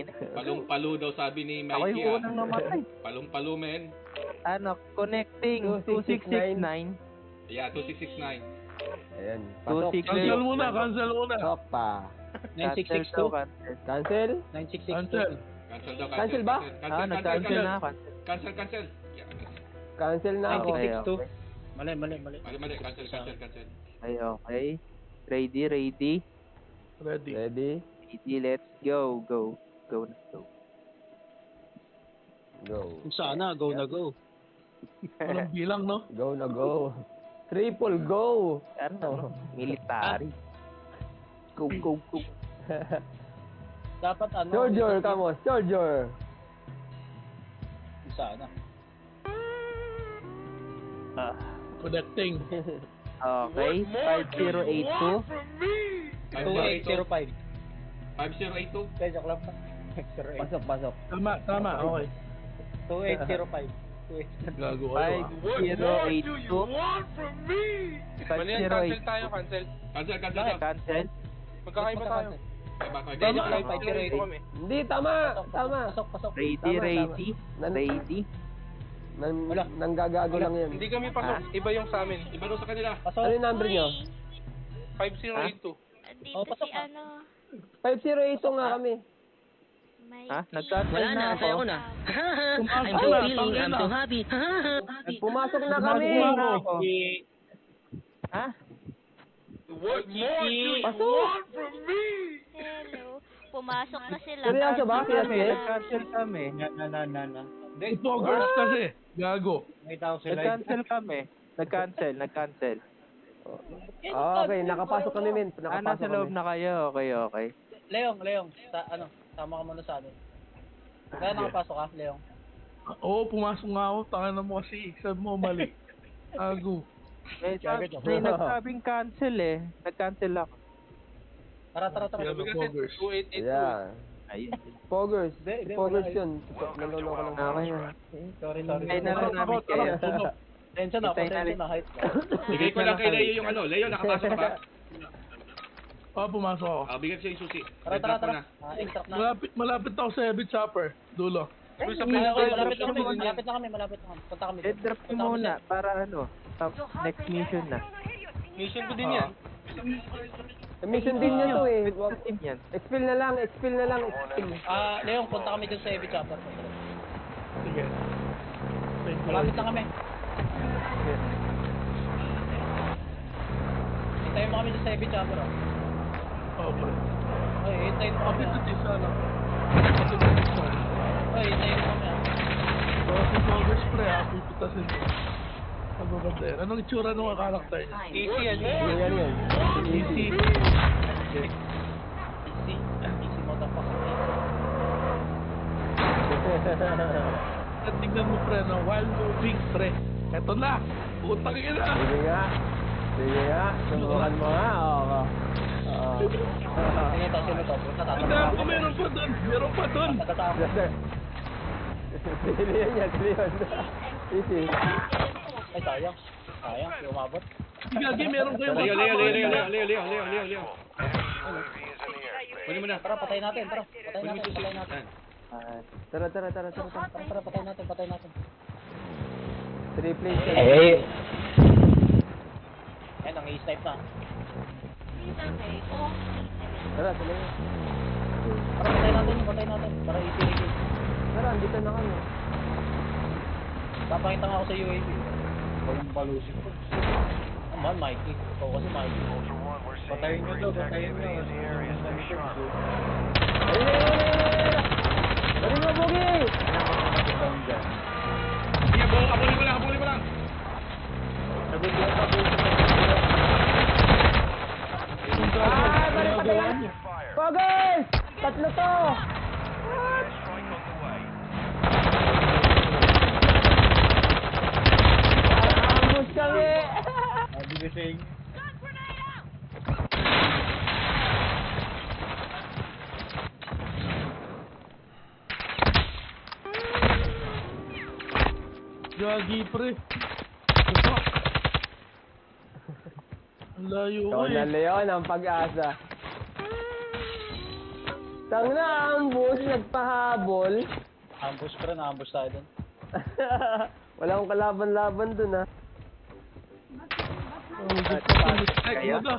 Palong-palo daw sabi ni Ako Mikey. yung unang namatay. Palong-palo, men. Ano, connecting 2669. Yeah, 2669. Ayan. Pasok. 2669. Cancel muna, cancel muna. Pasok pa. 9662. Cancel? 9662. Cancel. Cancel daw, Cancel ba? Nag-cancel na. Cancel. Yeah, Cancel na ako. Okay. Mali. mali, cancel. Okay. Ready. Ready. Ready? Let's go. Go. Go. Sana, go na go. Walang bilang, no? Go na go. Triple go. Ano? Military. Go. Dapat ano? Soldier, kamo. Soldier. Sana. Connecting. Okay. 5082. 2805. 5082. Kaya joke lang pa. Pasok. Tama, okay. 2805. Gago kayo, 5082. 5082. Cancel. Cancel. Magkakaiba tayo. Kaya joke lang 508. Hindi, tama. Pasok. Ready. Nanggagago lang yan. Hindi kami pasok. Iba yung sa amin. Iba daw sa kanila. Pasok. Ano yung number nyo? 5082. Dito pasok si ka. ano, 508 nga kami. may... Ha? Nag-cancel na ako. Pumasok na, tangin na. Pumasok na kami. Ha? What more do you Pasok. want from me? Hello. Pumasok na sila. Seryoso ba? Nag-cancel kami. Na. Poggers kasi. Gago. May tao sila. Nag-cancel kami. Nag-cancel. Okay, nakapasok kami, men. Nasa loob na kayo. Okay. Leong, tama ka muna sa amin. Kaya nakapasok ka, Leong. Oo, pumasok nga ako. Tangan na mo kasi. Sabi mo mali. Gago. May nagsabing cancel eh. Nag-cancel ako. Tara. Gago, Poggers. 2882. Yeah. Ayun. Poggers. Hindi, Poggers wala yun. Naloloko lang. Okay. Sorry. Ay, nalang namin kayo. Pasensya na. Height. Bigay ko lang kay Leo yung ano. Leo, nakapasok ka ba? Pumasok ako. Bigyan siya yung susi. Tara. Extract na. Malapit ako sa heavy chopper. Dulo. Malapit na kami. Punta kami. Dead drop ko muna para next mission na. Mission ko din yan. Mission din niya to eh. Team yan. Exfil na lang. Leong, punta kami dun sa heavy chopper. Sige. Malapit na kami. Hintayin mo kami dun sa heavy chopper. Okay. Ay, hintayin mo kami. Isa lang. Ay, hintayin mo kami. So, si Poggers pre, pipitasin mo. Pagbabader. Anong itsura ng karakter niya? Easy yan. Yan. Easy. Easy motherfucker. At tignan mo pre, no? While moving pre. Eto na. Utang ina. Sige nga. Subukan mo nga. Sino to? Punta tayo. Tignan ko, meron pa dun. Silihan niya. Easy. Ay, sayang. Umabot. Gagi, meron kayong Leo. Kunin mo na. Tara, patayin natin. Tara, patayin natin. Triple kill. Ayan, ang i-snipe na. Tara, tuloy. Tara, patayin natin. Tara, easy. Tara, andito na kami. Papakita nga ako sa UAV. Walang balusin ko. Aman, Mikey. Ikaw kasi Mikey. Patayin nyo daw. Ayun na, Bogi! Sige, habulin mo lang. Poggers! Tatlo to! Ambus kami! Bigising. Gagi pre. Ang layo ko Ikaw na, eh. Leon, ang pag-asa. Tang na ambush, nagpahabol. Ambush pre, na-ambush tayo dun. Wala akong kalaban-laban dun ah. Ay, ano to?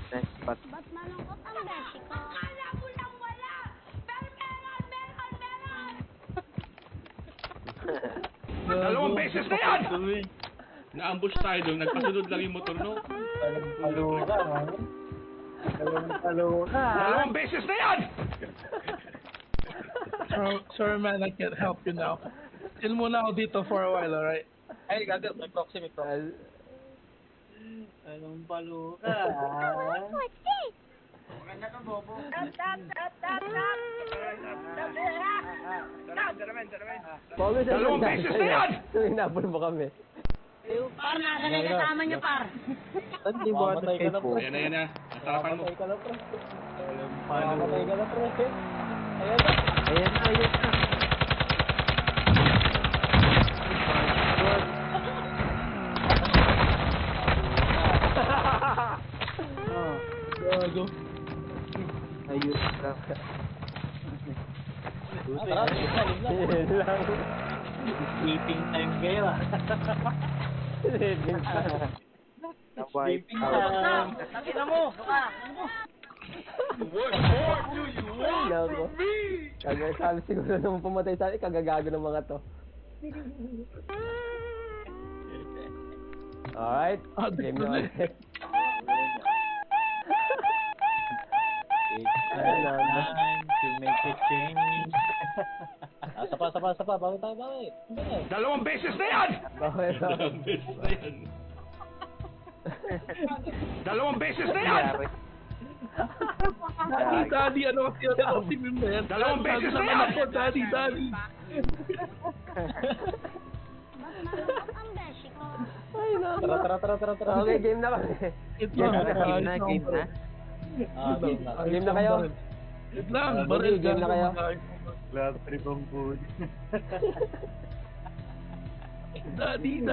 Nice spot. Ba't malungkot ang beshi ko? Akala ko lang wala! Pero meron! Dalawang beses na yan! Na-ambush tayo doon, nagpasunod lang yung motor, no? Paluka, man. Paluka. Dalawang beses na yan! Sorry man, I can't help you now. Chill muna ako dito for a while, alright? Ay, gagal. May proxy, may proxy. Anong paluka? What's this? Pogos, Dalawang beses na yan! Hinabol mo kami. Par, nasa na yung kasama niyo, par? Saan di mo Mamatay ka na, pre. Ayan na, yan na. Nasarapan mo. Mamatay ka na, pre. Mamatay ka na, pre. Ayan na. Ayan na, ayan na. Gago. Ayun lang. Tara, salim na. Yun lang. Sleeping time kayo, ah. Na-wipe Sleeping out. time. Tangina mo! Baka! What more do you want Nako. from me? Sabi siguro nung pumatay sa akin, kagagago ng mga to. Alright, game na ulit. It's time to make a change. Sapa. Bakit tayo, bakit? Dalawang beses na yan! Bakit? Dalawang beses na yan. Dalawang beses na yan! Daddy, ano kasi yun? Ano si Mim na yan? Dalawang beses na Sabi ng yan! anak ko, Daddy. Ba't malungkot ang beshi ko? Ay, nako. Tara. Okay, game na kami. Game Game na. Game na. Game na kayo? Wait lang, Budi, game na kayo? Love tripong food. Daddy.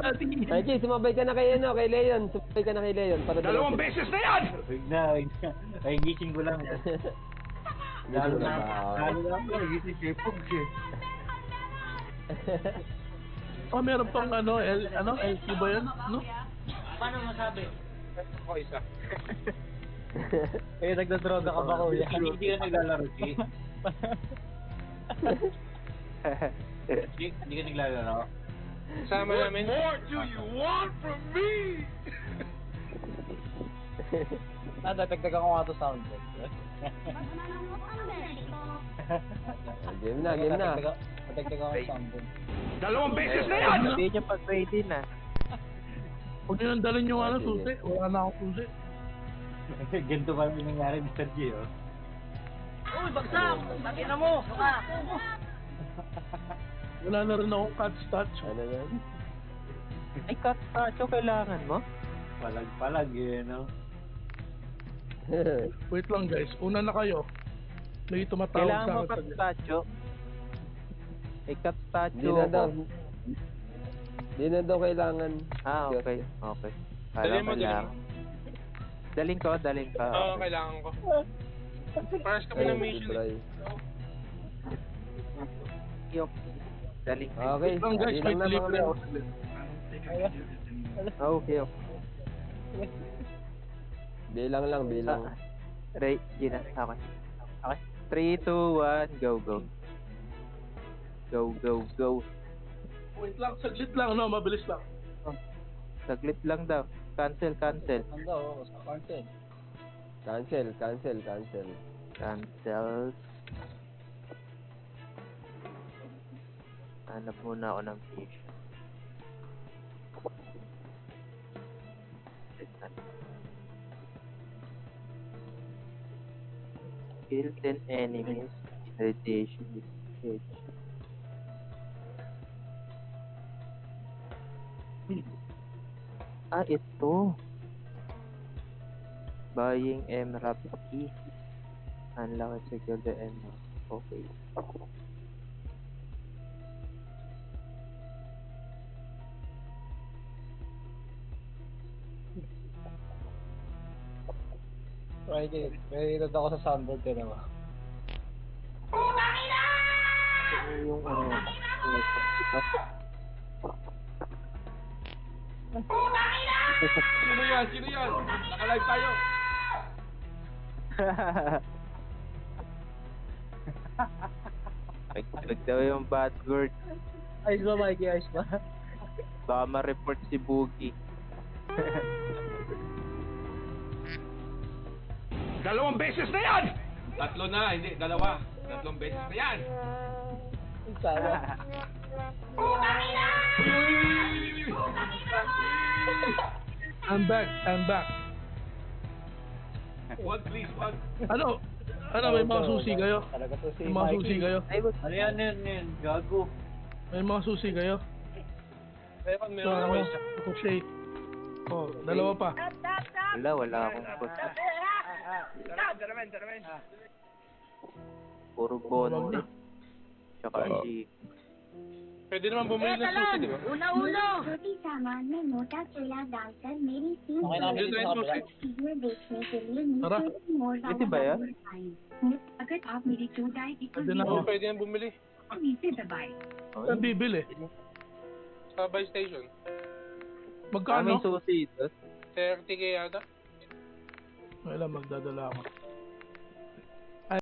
Mikey, sumabay ka na kay ano, kay Leon. Sumabay ka na kay Leon. Para Dalawang beses na yan! Huwag na. Ay, gising ko lang. Lalo na ba? Lalo na ako, gising kay Pogs eh. Oh, meron pang LT ba yan? No? Paano masabi? Ako isa. Eh, nagdadroga ka ba, kuya? Hindi ka naglalaro, G. Hindi ka naglalaro. Kasama namin. What more do you want from me? Dagdagan ko nga ito sound. Ba't malungkot ang beshi ko? Game na. Dagdagan ko sound. Dalawang beses na yan! Hindi niya pag-ready na. Huwag nyo nang dalhin yung susi. Wala na akong susi. Ganito ba yung nangyari, Mr. G, oh? Uy, bagsak! Tangina mo! Baka! Wala na rin akong catch touch. Ano yan? Ay, Katsacho, kailangan mo? Palag, eh, no? Wait lang, guys. Una na kayo. May tumatawag Kailangan sa mo akin. Katsacho. Ay, Katsacho Di na daw. ko. Di na daw kailangan. Okay. Dalhin mo, Kailangan. Daling ko. Oo, kailangan ko. Paras kami ng mission eh. Yok. Daling ko. Okay, Wait lang, guys. di May lang na delivery mga ako. Okay. bilang lang. Ray, Gina. Okay. 3, 2, 1, go. Go. Wait lang, saglit lang, no? Mabilis lang. Saglit lang daw. Cancel. Ano, sa content. Cancel. Cancel. Hanap muna ako ng fish. Kill 10 enemies. Radiation damage. Ito. Buying MRAP key. Unlock and secure the MRAP. Okay. May reload ako sa soundboard ka naman. yung ano. Sino yan? Sino yan? Naka-live tayo. Nagtag daw yung password. Ayos ba, Mikey? Ayos ba? Baka ma-report si Boogie. Dalawang beses na yan! Tatlo na, hindi, dalawa. Tatlong beses na yan. Sana. I'm back. Wag, please, wag. Ano, may mga susi kayo? Talaga to si May mga susi Mikey. kayo? Ano yan? Gago. May mga susi kayo? Meron, So, ano, shake. Oh, dalawa pa. Wala akong post. Puro bono. Tsaka si... Pwede naman bumili ng susi, di ba? उना छोटी सामान में मोटा चूल्हा डालकर मेरी 3 Okay na kami dito sa kabila. Video देखने के लिए Tara. नीचे मोड़ Ito ba yan? अगर आप मेरी चोट आए Pwede na Oo, ako. pwede naman bumili. नीचे दबाए Saan bibili? Sa buy station. Ano Magkano? susi ito? 30k yata. Wala, magdadala ako.